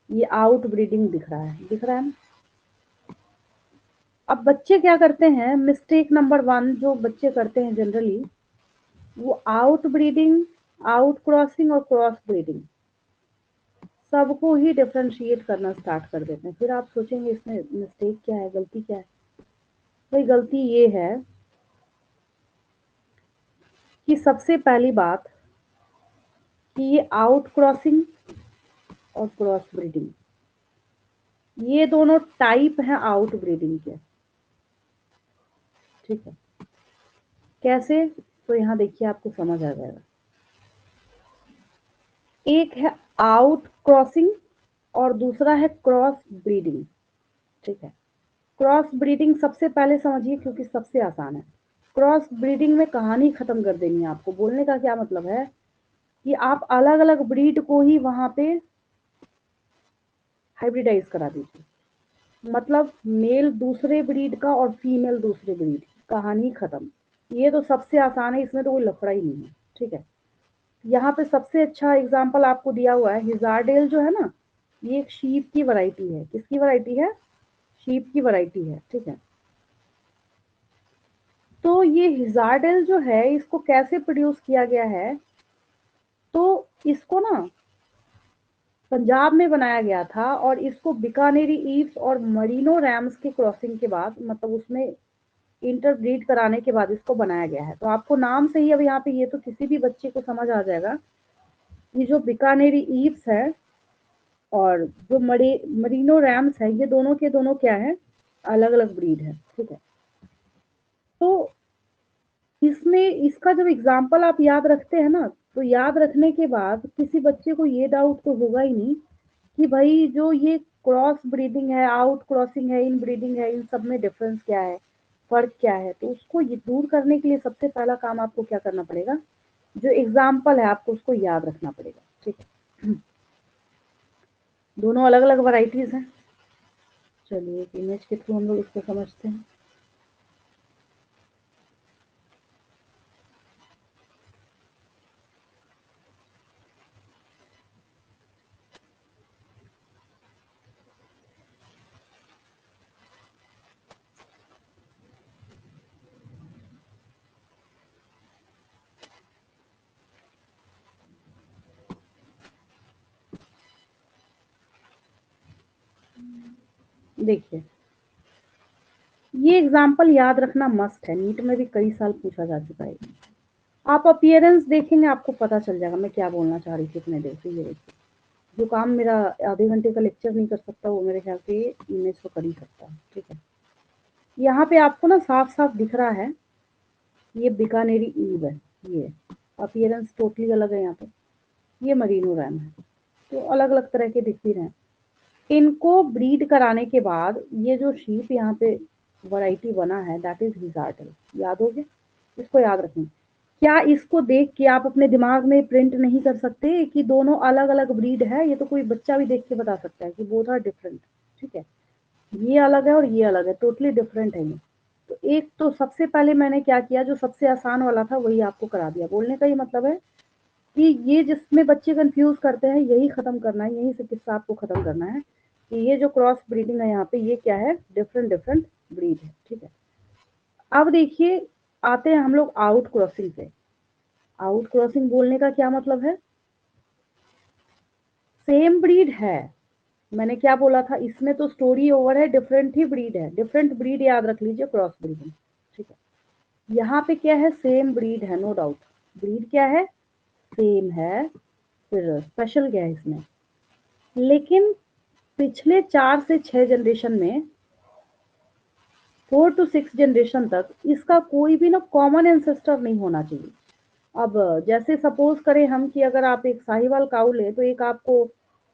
ये आउट ब्रीडिंग दिख रहा है, दिख रहा है ना। अब बच्चे क्या करते हैं, मिस्टेक नंबर 1 जो बच्चे करते हैं जनरली, वो आउट ब्रीडिंग, आउट क्रॉसिंग और क्रॉस ब्रीडिंग सबको ही डिफरेंशिएट करना स्टार्ट कर देते हैं। फिर आप सोचेंगे इसमें मिस्टेक क्या है, गलती क्या है। भाई गलती ये है कि सबसे पहली बात कि ये आउट क्रॉसिंग और क्रॉस ब्रीडिंग, ये दोनों टाइप हैं आउट ब्रीडिंग के। ठीक है, कैसे, तो यहाँ देखिए आपको समझ आ जाएगा। एक है आउट क्रॉसिंग और दूसरा है क्रॉस ब्रीडिंग। ठीक है, क्रॉस ब्रीडिंग सबसे पहले समझिए क्योंकि सबसे आसान है। क्रॉस ब्रीडिंग में कहानी खत्म कर देनी है आपको। बोलने का क्या मतलब है कि आप अलग अलग ब्रीड को ही वहां पे हाइब्रिडाइज करा दीजिए, मतलब मेल दूसरे ब्रीड का और फीमेल दूसरे ब्रीड, कहानी खत्म। ये तो सबसे आसान है, इसमें तो कोई लफड़ा ही नहीं है। ठीक है, यहाँ पे सबसे अच्छा एग्जाम्पल आपको दिया हुआ है, हिजारडेल जो है ना, ये एक शीप की वैरायटी है। किसकी वैरायटी है, शीप की वैरायटी है। ठीक है, तो ये हिजारडेल जो है इसको कैसे प्रोड्यूस किया गया है, तो इसको ना पंजाब में बनाया गया था और इसको बीकानेरी ईव्स और मरीनो रैम्स की क्रॉसिंग के बाद, मतलब उसमें इंटरब्रीड कराने के बाद इसको बनाया गया है। तो आपको नाम से ही अब यहाँ पे ये तो किसी भी बच्चे को समझ आ जाएगा, ये जो बीकानेरी ईव्स है और जो मरीनो रैम्स है, ये दोनों के दोनों क्या है, अलग अलग ब्रीड है। ठीक है, तो इसमें इसका जब एग्जाम्पल आप याद रखते हैं ना, तो याद रखने के बाद किसी बच्चे को ये डाउट तो होगा ही नहीं कि भाई जो ये क्रॉस ब्रीडिंग है, आउट क्रॉसिंग है, इन ब्रीडिंग है, इन सब में डिफरेंस क्या है, फर्क क्या है। तो उसको ये दूर करने के लिए सबसे पहला काम आपको क्या करना पड़ेगा, जो एग्जाम्पल है आपको उसको याद रखना पड़ेगा। ठीक है, दोनों अलग अलग वैरायटीज हैं। चलिए एक इमेज के थ्रू हम लोग इसको समझते हैं। देखिए ये एग्जाम्पल याद रखना मस्ट है, नीट में भी कई साल पूछा जा चुका है। आप अपीयरेंस देखेंगे आपको पता चल जाएगा मैं क्या बोलना चाह रही थी इतने देर से। ये देखिए, जो काम मेरा आधे घंटे का लेक्चर नहीं कर सकता वो मेरे ख्याल से ये इमेज तो कर ही सकता है। ठीक है, यहाँ पे आपको ना साफ साफ दिख रहा है ये बीकानेरी ईव है, ये अपीयरेंस टोटली अलग है। यहाँ पे ये मरीनो रैम है, तो अलग अलग तरह के दिख भी रहे हैं। इनको ब्रीड कराने के बाद ये जो शीप यहाँ पे वैरायटी बना है दैट इज हिजार्डल, याद हो गया, इसको याद रखें। क्या इसको देख के आप अपने दिमाग में प्रिंट नहीं कर सकते कि दोनों अलग अलग ब्रीड है, ये तो कोई बच्चा भी देख के बता सकता है कि बोथ आर डिफरेंट। ठीक है, ये अलग है और ये अलग है, टोटली डिफरेंट है ये। तो एक तो सबसे पहले मैंने क्या किया, जो सबसे आसान वाला था वही आपको करा दिया। बोलने का ये मतलब है कि ये जिसमें बच्चे कंफ्यूज करते हैं यही खत्म करना है, यहीं से किस्सा आपको खत्म करना है कि ये जो क्रॉस ब्रीडिंग है यहाँ पे ये क्या है, डिफरेंट डिफरेंट ब्रीड है, ठीक है। अब देखिए आते हैं हम लोग आउट क्रॉसिंग पे। आउट क्रॉसिंग बोलने का क्या मतलब है? सेम ब्रीड है, मैंने क्या बोला था, इसमें तो स्टोरी ओवर है, डिफरेंट ही ब्रीड है, डिफरेंट ब्रीड याद रख लीजिए, क्रॉस ब्रीडिंग, ठीक है। यहाँ पे क्या है, सेम ब्रीड है, नो डाउट। ब्रीड क्या है, सेम है, फिर स्पेशल क्या है इसमें, लेकिन पिछले 4 से 6 जनरेशन में, 4 to 6 जनरेशन तक इसका कोई भी ना कॉमन एंसेस्टर नहीं होना चाहिए। अब जैसे सपोज करें हम कि अगर आप एक साहिवाल काऊ ले, तो एक आपको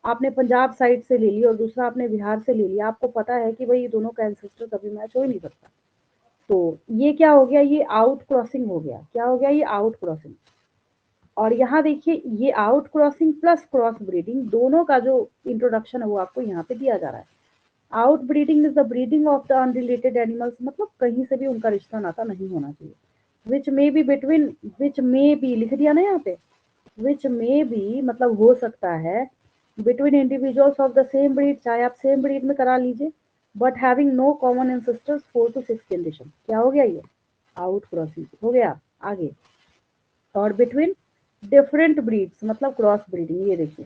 आपने पंजाब साइड से ले ली और दूसरा आपने बिहार से ले लिया, आपको पता है कि भाई दोनों का एंसेस्टर कभी मैच हो ही नहीं सकता। तो ये क्या हो गया, ये आउट क्रॉसिंग हो गया। क्या हो गया, ये आउट क्रॉसिंग। और यहाँ देखिए ये out crossing plus cross breeding दोनों का जो इंट्रोडक्शन है वो आपको यहाँ पे दिया जा रहा है। Out breeding is the breeding of the unrelated animals, मतलब कहीं से भी उनका रिश्ता नाता नहीं होना चाहिए। Which may be between, which may be लिख दिया ना यहाँ पे, विच मे बी मतलब हो सकता है between individuals of the same breed, चाहे आप सेम ब्रीड में करा लीजिए, but having no common ancestors 4 to 6 generation. क्या हो गया, ये आउट क्रॉसिंग हो गया। आगे, और बिटवीन डिफरेंट ब्रीड्स मतलब क्रॉस ब्रीडिंग। ये देखिए,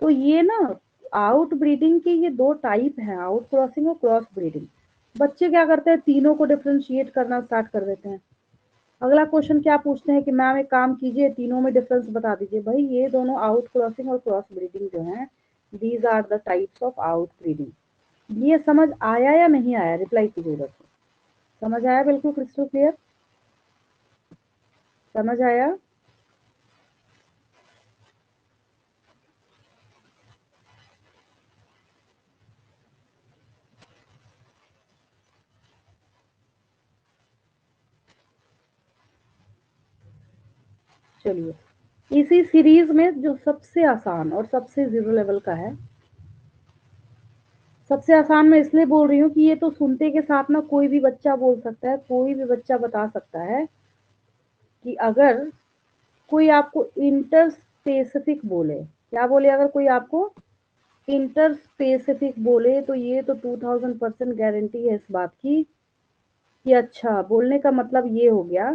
तो ये ना आउट ब्रीडिंग के ये दो टाइप हैं, आउट क्रॉसिंग और क्रॉस ब्रीडिंग। बच्चे क्या करते हैं, तीनों को डिफ्रेंशिएट करना स्टार्ट कर देते हैं। अगला क्वेश्चन क्या पूछते हैं कि मैम एक काम कीजिए, तीनों में डिफरेंस बता दीजिए। भाई ये दोनों आउट क्रॉसिंग और क्रॉस ब्रीडिंग जो है, these are the types of outbreeding. ये समझ आया या नहीं आया, रिप्लाई कीजिए उधर से। समझ आया, बिल्कुल क्रिस्टल क्लियर, समझ आया। चलिए इसी सीरीज में जो सबसे आसान और सबसे जीरो लेवल का है, सबसे आसान मैं इसलिए बोल रही हूँ कि ये तो सुनते के साथ ना कोई भी बच्चा बोल सकता है, कोई भी बच्चा बता सकता है कि अगर कोई आपको इंटर स्पेसिफिक बोले, क्या बोले, अगर कोई आपको इंटर स्पेसिफिक बोले, तो ये तो 2000% गारंटी है इस बात की कि अच्छा बोलने का मतलब ये हो गया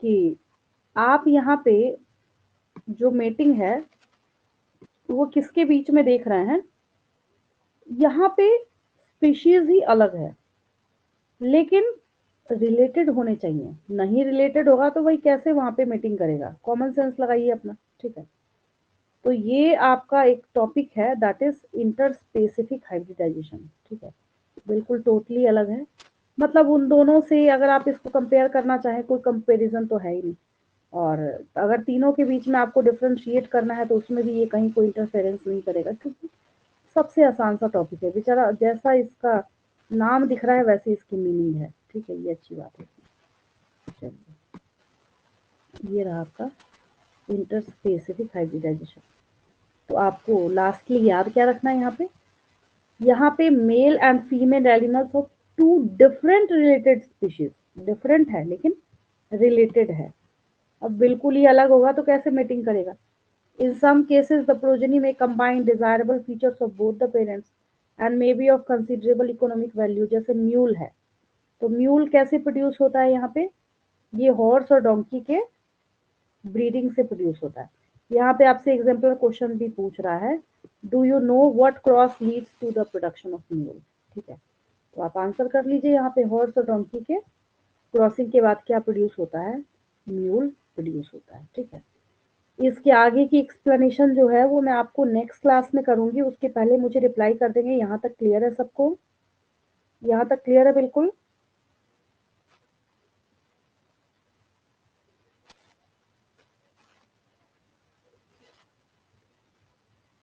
कि आप यहाँ पे जो मेटिंग है वो किसके बीच में देख रहे हैं, यहाँ पे स्पीशीज ही अलग है, लेकिन रिलेटेड होने चाहिए। नहीं रिलेटेड होगा तो भाई कैसे वहां पे मीटिंग करेगा, कॉमन सेंस लगाइए अपना, ठीक है। तो ये आपका एक टॉपिक है, that is interspecific hybridisation, ठीक है, बिल्कुल टोटली अलग है। मतलब उन दोनों से अगर आप इसको कंपेयर करना चाहें, कोई कंपेरिजन तो है ही नहीं। और अगर तीनों के बीच में आपको डिफ्रेंशिएट करना है तो उसमें भी ये कहीं कोई इंटरफेरेंस नहीं करेगा, क्योंकि सबसे आसान सा टॉपिक है बेचारा, जैसा इसका नाम दिख रहा है वैसे इसकी मीनिंग है, ठीक है, ये अच्छी बात है। चलिए ये रहा आपका इंटर स्पेसिफिक हाइब्रिडाइजेशन। तो आपको लास्टली याद क्या रखना है, यहाँ पे male and female animals of two different related species, different है लेकिन रिलेटेड है। अब बिल्कुल ही अलग होगा तो कैसे मेटिंग करेगा। In some cases, the progeny may combine desirable features of both the parents and may be of considerable economic value, जैसे म्यूल है। तो म्यूल कैसे प्रोड्यूस होता है, यहाँ पे ये हॉर्स और डोंकी के ब्रीडिंग से प्रोड्यूस होता है। यहाँ पे आपसे एग्जाम्पल क्वेश्चन भी पूछ रहा है, do you know what cross leads to the production of mule, ठीक है। तो आप आंसर कर लीजिए, यहाँ पे हॉर्स और डोंकी के क्रॉसिंग के बाद क्या प्रोड्यूस होता है, म्यूल प्रोड्यूस होता है, ठीक है। इसके आगे की एक्सप्लेनेशन जो है वो मैं आपको नेक्स्ट क्लास में करूंगी, उसके पहले मुझे रिप्लाई कर देंगे यहाँ तक क्लियर है सबको, यहाँ तक क्लियर है बिल्कुल।